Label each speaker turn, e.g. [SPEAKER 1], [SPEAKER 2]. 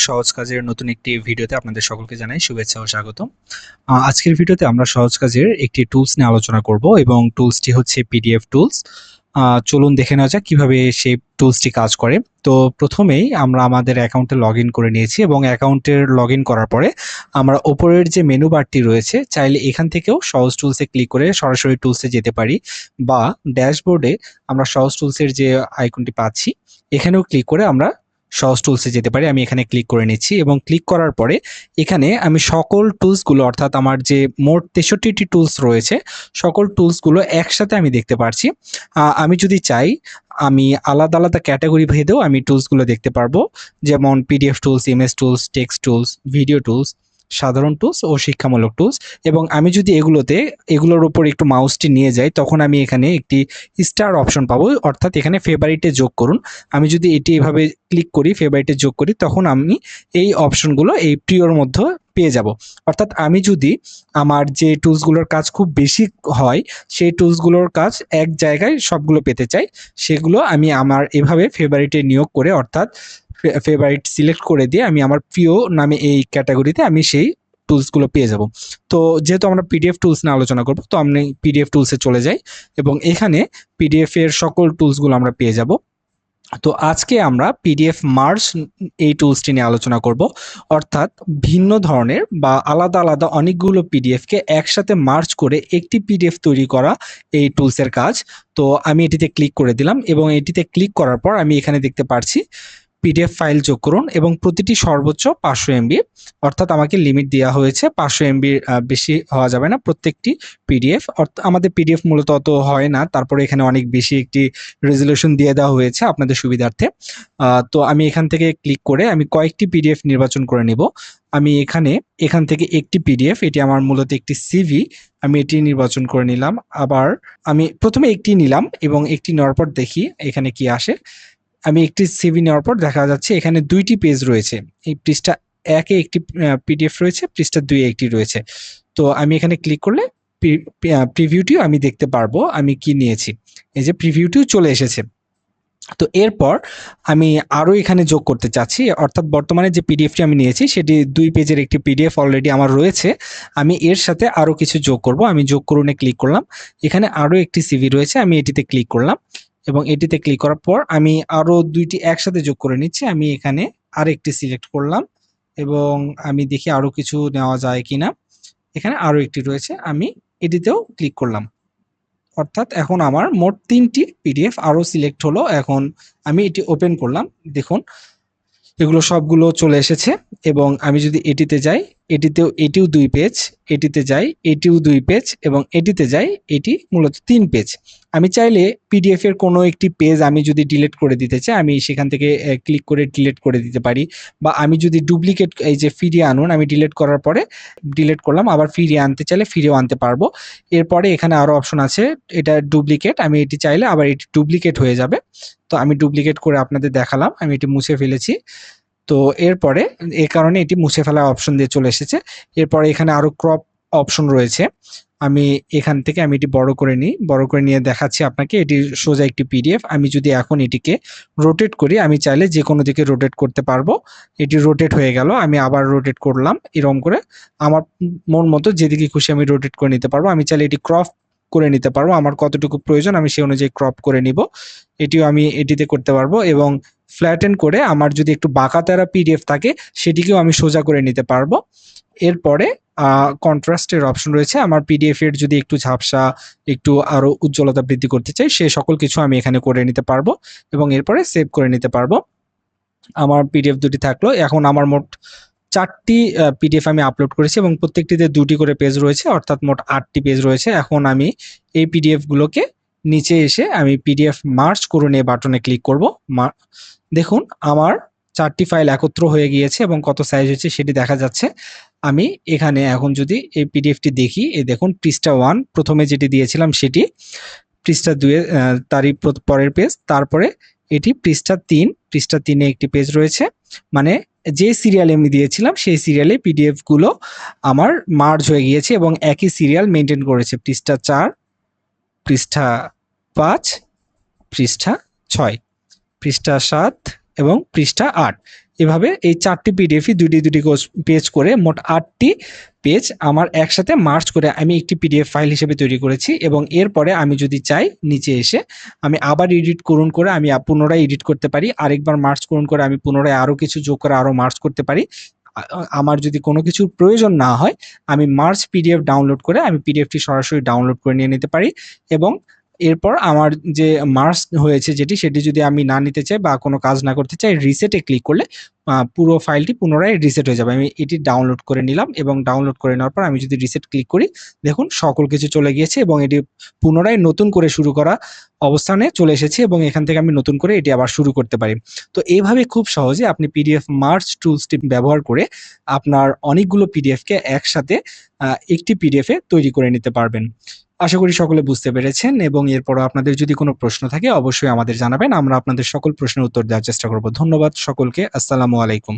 [SPEAKER 1] সহজ কাজের নতুন একটি ভিডিওতে আপনাদের সকলকে জানাই শুভেচ্ছা ও স্বাগতম। আজকের ভিডিওতে আমরা সহজ কাজের একটি টুলস নিয়ে আলোচনা করব এবং টুলসটি হচ্ছে পিডিএফ টুলস। চলুন দেখে নেওয়া যাক কিভাবে সেই টুলসটি কাজ করে। তো প্রথমেই আমরা আমাদের অ্যাকাউন্টে লগইন করে নিয়েছি এবং অ্যাকাউন্টের লগইন করার পরে আমরা ওপরের যে মেনু বারটি রয়েছে চাইলে এখান থেকেও সহজ টুলসে ক্লিক করে সরাসরি টুলসে যেতে পারি, বা ড্যাশবোর্ডে আমরা সহজ টুলসের যে আইকনটি পাচ্ছি এখানেও ক্লিক করে আমরা সহজ টুলসে যেতে পারি। আমি এখানে ক্লিক করে নিচ্ছি এবং ক্লিক করার পরে এখানে আমি সকল টুলসগুলো, অর্থাৎ আমার যে মোট 63টি টুলস রয়েছে সকল টুলসগুলো একসাথে আমি দেখতে পারছি। আমি যদি চাই আমি আলাদা আলাদা ক্যাটাগরি ভেদেও আমি টুলসগুলো দেখতে পারবো, যেমন PDF tools, image tools, text tools, video tools, সাধারণ টুলস ও শিক্ষামূলক টুলস। এবং আমি যদি এগুলোর উপর একটু মাউসটি নিয়ে যাই তখন আমি এখানে একটি স্টার অপশন পাবো, অর্থাৎ এখানে ফেভারিটে যোগ করুন। আমি যদি এটি এভাবে ক্লিক করি, ফেভারিটে যোগ করি, তখন আমি এই অপশনগুলো এই প্রিয়র মধ্যে পেয়ে যাব। অর্থাৎ আমি যদি আমার যে টুলসগুলোর কাজ খুব বেশি হয় সেই টুলসগুলোর কাজ এক জায়গায় সবগুলো পেতে চাই, সেগুলো আমি আমার এভাবে ফেভারিটে নিয়োগ করে, অর্থাৎ ফেভারিট সিলেক্ট করে দিয়ে আমি আমার প্রিয় নামে এই ক্যাটাগরিতে আমি সেই টুলসগুলো পেয়ে যাব। তো যেহেতু আমরা পিডিএফ টুলস নিয়ে আলোচনা করব, তো আমি পিডিএফ টুলসে চলে যাই এবং এখানে পিডিএফ এর সকল টুলসগুলো আমরা পেয়ে যাব। তো আজকে আমরা পিডিএফ মার্জ এই টুলসটি নিয়ে আলোচনা করব, অর্থাৎ ভিন্ন ধরনের বা আলাদা আলাদা অনেকগুলো পিডিএফকে একসাথে মার্জ করে একটি পিডিএফ তৈরি করা এই টুলসের কাজ। তো আমি এটিতে ক্লিক করে দিলাম এবং এটিতে ক্লিক করার পর আমি এখানে দেখতে পাচ্ছি পিডিএফ ফাইল যোগ করুন এবং প্রতিটি সর্বোচ্চ 500 এমবি, অর্থাৎ আমাকে লিমিট দেওয়া হয়েছে 500 এমবির বেশি হওয়া যাবে না প্রত্যেকটি পিডিএফ। আমাদের পিডিএফ মূলত অত হয় না, তারপরে এখানে অনেক বেশি একটি রেজলিউশন দিয়ে দেওয়া হয়েছে আপনাদের সুবিধার্থে। তো আমি এখান থেকে ক্লিক করে আমি কয়েকটি পিডিএফ নির্বাচন করে নিব। আমি এখান থেকে একটি পিডিএফ, এটি আমার মূলত একটি সিভি, আমি এটি নির্বাচন করে নিলাম। আবার আমি প্রথমে একটি নিলাম এবং একটি নেওয়ার পর দেখি এখানে কি আসে। আমি একটি সিভি নেওয়ার পর দেখা যাচ্ছে এখানে 2টি পেজ রয়েছে। এই পৃষ্ঠা 1-এ একটি পিডিএফ রয়েছে, পৃষ্ঠা 2-এ একটি রয়েছে। তো আমি এখানে ক্লিক করলে প্রিভিউটিও আমি দেখতে পারবো আমি কি নিয়েছি। এই যে প্রিভিউটিও চলে এসেছে। তো এরপর আমি আরো এখানে যোগ করতে চাচ্ছি, অর্থাৎ বর্তমানে যে পিডিএফটি আমি নিয়েছি সেটি 2 পেজের একটি পিডিএফ অলরেডি আমার রয়েছে। আমি এর সাথে আরো কিছু যোগ করব। আমি যোগ করুনে ক্লিক করলাম। এখানে আরো একটি সিভি রয়েছে, আমি এটিতে ক্লিক করলাম এবং এটিতে ক্লিক করার পর আমি আরো 2টি একসাথে যোগ করে নিচ্ছি। আমি এখানে আরেকটি সিলেক্ট করলাম এবং আমি দেখি আরো কিছু নেওয়া যায় কিনা। এখানে আরো একটি রয়েছে, আমি এটিতেও ক্লিক করলাম। অর্থাৎ এখন আমার মোট 3টি পিডিএফ আরো সিলেক্ট হলো। এখন আমি এটি ওপেন করলাম, দেখুন এগুলো সবগুলো চলে এসেছে। এবং আমি যদি এটিতে যাই, এটিও 2 পেজ, এটিতে যাই এটিও 2 পেজ এবং এটিতে যাই এটি মূলত 3 পেজ। আমি চাইলে পিডিএফ এর কোনো একটি পেজ আমি যদি ডিলিট করে দিতে চাই আমি সেখান থেকে ক্লিক করে ডিলিট করে দিতে পারি, বা আমি যদি ডুপ্লিকেট, এই যে ফিরিয়ে আনুন, আমি ডিলিট করার পরে ডিলিট করলাম, আবার ফিরিয়ে আনতে চাইলে ফিরিয়েও আনতে পারবো। এরপরে এখানে আরো অপশন আছে, এটা ডুপ্লিকেট, আমি এটি চাইলে আবার এটি ডুপ্লিকেট হয়ে যাবে। তো আমি ডুপ্লিকেট করে আপনাদের দেখালাম, আমি এটি মুছে ফেলেছি। তো এরপরে এই কারণে এটি মুছে ফেলার অপশন দিয়ে চলে এসেছে। এরপরে এখানে আরো ক্রপ অপশন রয়েছে, আমি এখান থেকে আমি এটি বড় করে নিই, বড় করে নিয়ে দেখাচ্ছি আপনাকে। এটি সোজা একটি পিডিএফ। আমি যদি এখন এটিকে রোটেট করি, আমি চাইলে যে কোনো দিকে রোটেট করতে পারবো। এটি রোটেট হয়ে গেল, আমি আবার রোটেট করলাম, এরকম করে আমার মন মতো যেদিকে খুশি আমি রোটেট করে নিতে পারবো। আমি চাইলে এটি ক্রপ করে নিতে পারবো, আমার কতটুকু প্রয়োজন আমি সেই অনুযায়ী ক্রপ করে নিব। এটিও আমি এটিতে করতে পারবো এবং ফ্ল্যাটেন করে আমার যদি একটু বাঁকা তেরা পিডিএফ থাকে সেটিকেও আমি সোজা করে নিতে পারবো। এরপরে কন্ট্রাস্টের অপশন রয়েছে, আমার পিডিএফ এর যদি একটু ঝাপসা, একটু আরো উজ্জ্বলতা বৃদ্ধি করতে চাই সে সকল কিছু আমি এখানে করে নিতে পারবো এবং এরপরে সেভ করে নিতে পারবো। আমার পিডিএফ দুটি থাকলো। এখন আমার মোট 4টি পিডিএফ আমি আপলোড করেছি এবং প্রত্যেকটিতে 2টি করে পেজ রয়েছে, অর্থাৎ মোট 8টি পেজ রয়েছে। এখন আমি এই পিডিএফ গুলোকে নিচে এসে আমি পিডিএফ মার্জ করুন এই বাটনে ক্লিক করব। দেখুন আমার 4টি ফাইল একত্র হয়ে গিয়েছে এবং কত সাইজ হয়েছে সেটি দেখা যাচ্ছে। আমি এখানে এখন যদি এই পিডিএফটি দেখি, এই দেখুন পৃষ্ঠা 1 প্রথমে যেটি দিয়েছিলাম সেটি, পৃষ্ঠা 2 তারই পরের পেজ, তারপরে এটি পৃষ্ঠা 3, পৃষ্ঠা 3-এ একটি পেজ রয়েছে। মানে যে সিরিয়ালে আমি দিয়েছিলাম সেই সিরিয়ালে পিডিএফ গুলো আমার মার্জ হয়ে গিয়েছে এবং একই সিরিয়াল মেনটেন করেছে। পৃষ্ঠা 4, পৃষ্ঠা 5, পৃষ্ঠা 6, পৃষ্ঠা 7 এবং পৃষ্ঠা 8। এভাবে এই 4টি পিডিএফই 2টি পেজ করে মোট 8টি পেজ আমার একসাথে মার্জ করে আমি একটি পিডিএফ ফাইল হিসেবে তৈরি করেছি এবং এরপরে আমি যদি চাই নিচে এসে আমি আবার এডিট করুন করে আমি পুনরায় এডিট করতে পারি, আরেকবার মার্জ করুন করে আমি পুনরায় আরো কিছু যোগ করে আরো মার্জ করতে পারি। আমার যদি কোনো কিছুর প্রয়োজন না হয় আমি মার্জ পিডিএফ ডাউনলোড করে আমি পিডিএফটি সরাসরি ডাউনলোড করে নিয়ে নিতে পারি এবং এরপর আমার যে মার্জ হয়েছে সেটি যদি আমি না নিতে চাই বা কোনো কাজ না করতে চাই, রিসেটে ক্লিক করলে পুরো ফাইলটি পুনরায় রিসেট হয়ে যাবে। আমি এটি ডাউনলোড করে নিলাম এবং ডাউনলোড করে নেওয়ার পর আমি যদি রিসেট ক্লিক করি, দেখুন সকল কিছু চলে গিয়েছে এবং এটি পুনরায় নতুন করে শুরু করা অবস্থানে চলে এসেছে এবং এখান থেকে আমি নতুন করে এটি আবার শুরু করতে পারি। তো এইভাবে খুব সহজে আপনি পিডিএফ মার্জ টুলসটি ব্যবহার করে আপনার অনেকগুলো পিডিএফকে একসাথে একটি পিডিএফে তৈরি করে নিতে পারবেন। আশা করি সকলে বুঝতে পেরেছেন এবং এরপরও আপনাদের যদি কোনো প্রশ্ন থাকে অবশ্যই আমাদের জানাবেন। আমরা আপনাদের সকল প্রশ্নের উত্তর দেওয়ার চেষ্টা করব। ধন্যবাদ সকলকে। আসসালামু আলাইকুম।